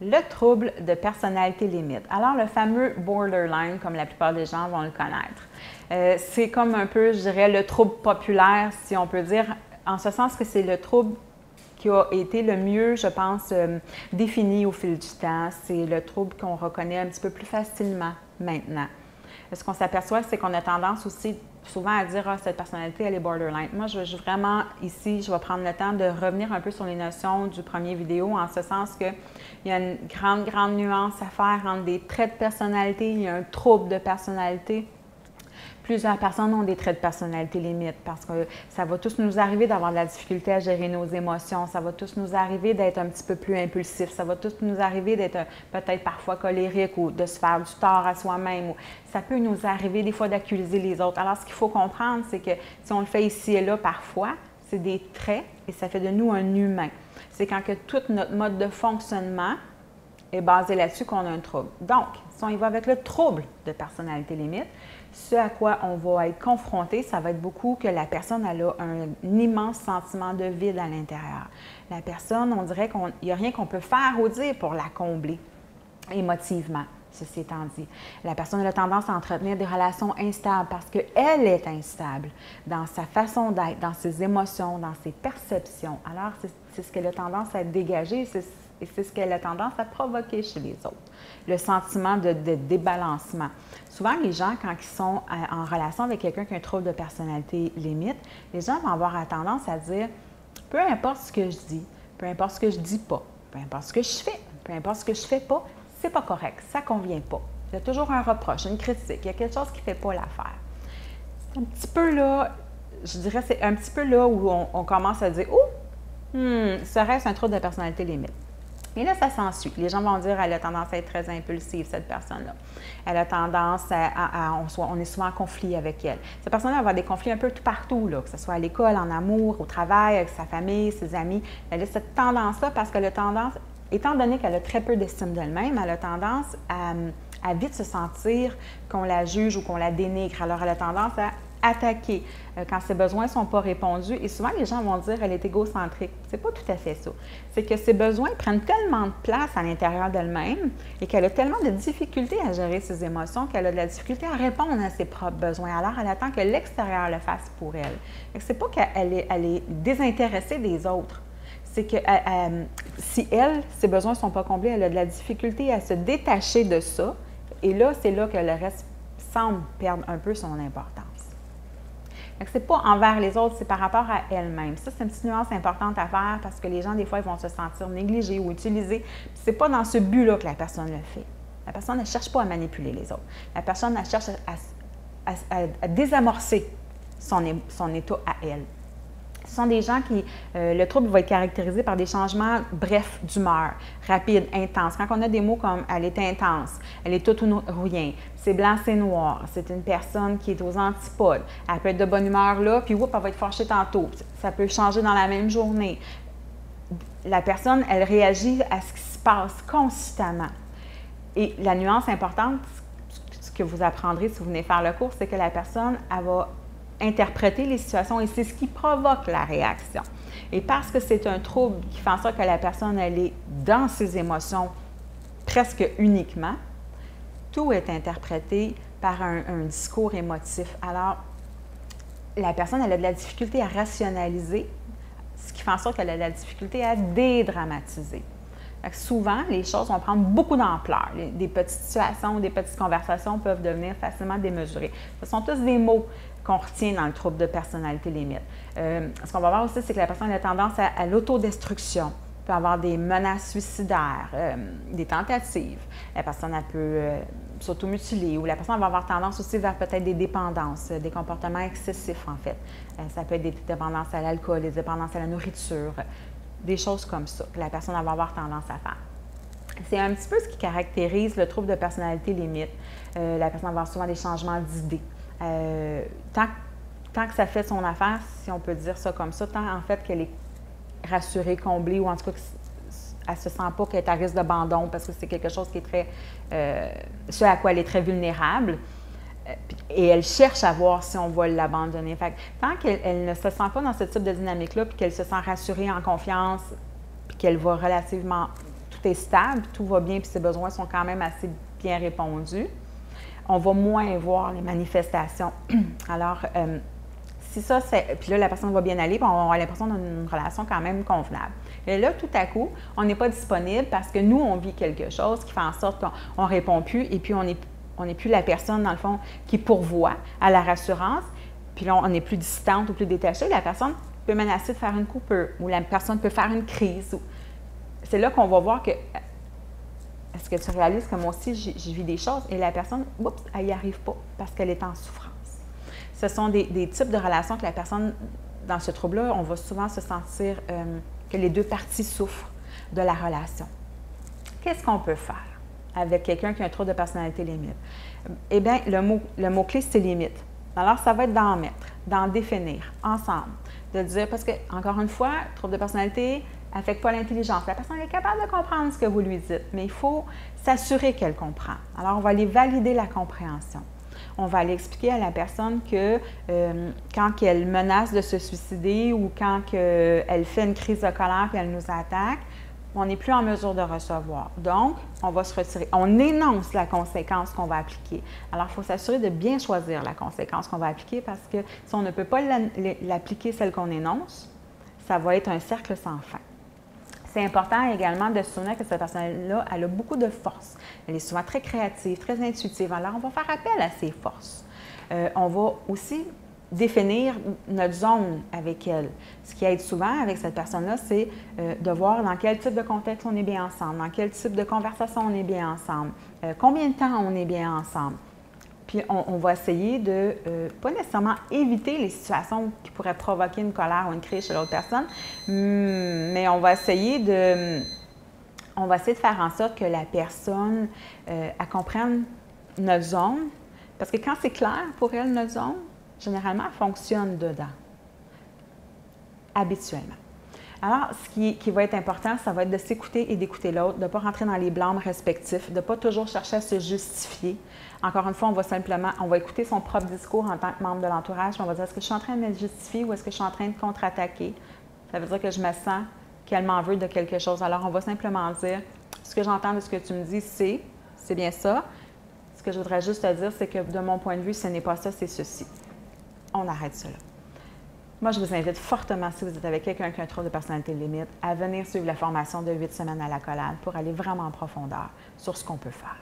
Le trouble de personnalité limite. Alors, le fameux borderline, comme la plupart des gens vont le connaître, c'est comme un peu, je dirais, le trouble populaire, si on peut dire, en ce sens que c'est le trouble qui a été le mieux, je pense, défini au fil du temps. C'est le trouble qu'on reconnaît un petit peu plus facilement maintenant. Ce qu'on s'aperçoit, c'est qu'on a tendance aussi souvent à dire « Ah, cette personnalité, elle est borderline ». Moi, je vraiment, ici, je vais prendre le temps de revenir un peu sur les notions du premier vidéo, en ce sens qu'il y a une grande nuance à faire entre des traits de personnalité, il y a un trouble de personnalité. Plusieurs personnes ont des traits de personnalité limites parce que ça va tous nous arriver d'avoir de la difficulté à gérer nos émotions, ça va tous nous arriver d'être un petit peu plus impulsif, ça va tous nous arriver d'être peut-être parfois colérique ou de se faire du tort à soi-même. Ça peut nous arriver des fois d'accuser les autres. Alors, ce qu'il faut comprendre, c'est que si on le fait ici et là parfois, c'est des traits et ça fait de nous un humain. C'est quand que tout notre mode de fonctionnement est basé là-dessus qu'on a un trouble. Donc, si on y va avec le trouble de personnalité limite, ce à quoi on va être confronté, ça va être beaucoup que la personne elle a un immense sentiment de vide à l'intérieur. La personne, on dirait qu'il n'y a rien qu'on peut faire ou dire pour la combler émotivement, ceci étant dit. La personne a tendance à entretenir des relations instables parce qu'elle est instable dans sa façon d'être, dans ses émotions, dans ses perceptions. Alors, c'est ce qu'elle a tendance à dégager et c'est ce qu'elle a tendance à provoquer chez les autres. Le sentiment de débalancement. Souvent, les gens, quand ils sont en relation avec quelqu'un qui a un trouble de personnalité limite, les gens vont avoir tendance à dire « peu importe ce que je dis, peu importe ce que je dis pas, peu importe ce que je fais, peu importe ce que je fais pas, c'est pas correct, ça convient pas. » Il y a toujours un reproche, une critique, il y a quelque chose qui ne fait pas l'affaire. C'est un petit peu là, je dirais, c'est un petit peu là où on commence à dire « oh, serait-ce un trouble de personnalité limite? » Et là, ça s'ensuit. Les gens vont dire qu'elle a tendance à être très impulsive, cette personne-là. Elle a tendance on est souvent en conflit avec elle. Cette personne-là va avoir des conflits un peu tout partout, là, que ce soit à l'école, en amour, au travail, avec sa famille, ses amis. Elle a cette tendance-là parce qu'elle a tendance, étant donné qu'elle a très peu d'estime d'elle-même, elle a tendance à vite se sentir qu'on la juge ou qu'on la dénigre. Alors, elle a tendance à attaquer quand ses besoins ne sont pas répondus. Et souvent, les gens vont dire qu'elle est égocentrique. C'est pas tout à fait ça. C'est que ses besoins prennent tellement de place à l'intérieur d'elle-même et qu'elle a tellement de difficultés à gérer ses émotions qu'elle a de la difficulté à répondre à ses propres besoins. Alors, elle attend que l'extérieur le fasse pour elle. C'est pas qu'elle est désintéressée des autres. C'est que si elle, ses besoins ne sont pas comblés, elle a de la difficulté à se détacher de ça. Et là, c'est là que le reste semble perdre un peu son importance. Ce n'est pas envers les autres, c'est par rapport à elle-même. Ça, c'est une petite nuance importante à faire parce que les gens, des fois, ils vont se sentir négligés ou utilisés. Ce n'est pas dans ce but-là que la personne le fait. La personne ne cherche pas à manipuler les autres. La personne, elle cherche à désamorcer son état à elle. Ce sont des gens qui, le trouble va être caractérisé par des changements brefs d'humeur, rapides, intenses. Quand on a des mots comme « elle est intense »,« elle est tout ou rien »,« c'est blanc, c'est noir », c'est une personne qui est aux antipodes. Elle peut être de bonne humeur là, puis elle va être fâchée tantôt. Ça peut changer dans la même journée. La personne, elle réagit à ce qui se passe constamment. Et la nuance importante, ce que vous apprendrez si vous venez faire le cours, c'est que la personne, elle va interpréter les situations et c'est ce qui provoque la réaction. Et parce que c'est un trouble qui fait en sorte que la personne, elle est dans ses émotions presque uniquement, tout est interprété par un discours émotif. Alors, la personne, elle a de la difficulté à rationaliser, ce qui fait en sorte qu'elle a de la difficulté à dédramatiser. Souvent, les choses vont prendre beaucoup d'ampleur. Des petites situations, des petites conversations peuvent devenir facilement démesurées. Ce sont tous des mots qu'on retient dans le trouble de personnalité limite. Ce qu'on va voir aussi, c'est que la personne a tendance à l'autodestruction. Elle peut avoir des menaces suicidaires, des tentatives. La personne elle peut s'automutiler ou la personne va avoir tendance aussi vers peut-être des dépendances, des comportements excessifs en fait. Ça peut être des dépendances à l'alcool, des dépendances à la nourriture, des choses comme ça que la personne va avoir tendance à faire. C'est un petit peu ce qui caractérise le trouble de personnalité limite. La personne va avoir souvent des changements d'idées. Tant que ça fait son affaire, si on peut dire ça comme ça, tant en fait qu'elle est rassurée, comblée, ou en tout cas qu'elle ne se sent pas qu'elle est à risque d'abandon parce que c'est quelque chose qui est très... ce à quoi elle est très vulnérable. Et elle cherche à voir si on va l'abandonner. Tant qu'elle ne se sent pas dans ce type de dynamique-là, puis qu'elle se sent rassurée, en confiance, puis qu'elle va relativement tout est stable, tout va bien, puis ses besoins sont quand même assez bien répondus, on va moins voir les manifestations. Alors, si ça, c'est... Puis là, la personne va bien aller, puis on a l'impression d'une relation quand même convenable. Et là, tout à coup, on n'est pas disponible parce que nous, on vit quelque chose qui fait en sorte qu'on ne répond plus et puis on n'est plus la personne, dans le fond, qui pourvoit à la rassurance. Puis là, on est plus distante ou plus détachée. La personne peut menacer de faire une coupure ou la personne peut faire une crise. C'est là qu'on va voir que est-ce que tu réalises que moi aussi, je vis des choses et la personne, oups, elle n'y arrive pas parce qu'elle est en souffrance. Ce sont des types de relations que la personne, dans ce trouble-là, on va souvent se sentir que les deux parties souffrent de la relation. Qu'est-ce qu'on peut faire avec quelqu'un qui a un trouble de personnalité limite? Eh bien, le mot-clé, c'est limite. Alors, ça va être d'en mettre, d'en définir ensemble, de dire, parce que, encore une fois, trouble de personnalité n'affecte pas l'intelligence. La personne est capable de comprendre ce que vous lui dites, mais il faut s'assurer qu'elle comprend. Alors, on va aller valider la compréhension. On va aller expliquer à la personne que quand elle menace de se suicider ou quand elle fait une crise de colère et elle nous attaque, on n'est plus en mesure de recevoir. Donc, on va se retirer. On énonce la conséquence qu'on va appliquer. Alors, il faut s'assurer de bien choisir la conséquence qu'on va appliquer parce que si on ne peut pas l'appliquer, celle qu'on énonce, ça va être un cercle sans fin. C'est important également de se souvenir que cette personne-là, elle a beaucoup de force. Elle est souvent très créative, très intuitive. Alors, on va faire appel à ses forces. On va aussi définir notre zone avec elle. Ce qui aide souvent avec cette personne-là, c'est de voir dans quel type de contexte on est bien ensemble, dans quel type de conversation on est bien ensemble, combien de temps on est bien ensemble. Puis on va essayer de, pas nécessairement éviter les situations qui pourraient provoquer une colère ou une crise chez l'autre personne, mais on va essayer de faire en sorte que la personne elle comprenne notre zone. Parce que quand c'est clair pour elle, notre zone, généralement, elle fonctionne dedans, habituellement. Alors, ce qui va être important, ça va être de s'écouter et d'écouter l'autre, de ne pas rentrer dans les blâmes respectifs, de ne pas toujours chercher à se justifier. Encore une fois, on va écouter son propre discours en tant que membre de l'entourage. On va dire, est-ce que je suis en train de me justifier ou est-ce que je suis en train de contre-attaquer? Ça veut dire que je me sens qu'elle m'en veut de quelque chose. Alors, on va simplement dire, ce que j'entends de ce que tu me dis, c'est bien ça. Ce que je voudrais juste te dire, c'est que de mon point de vue, ce n'est pas ça, c'est ceci. On arrête cela. Moi, je vous invite fortement, si vous êtes avec quelqu'un qui a un trouble de personnalité limite, à venir suivre la formation de 8 semaines à l'accolade pour aller vraiment en profondeur sur ce qu'on peut faire.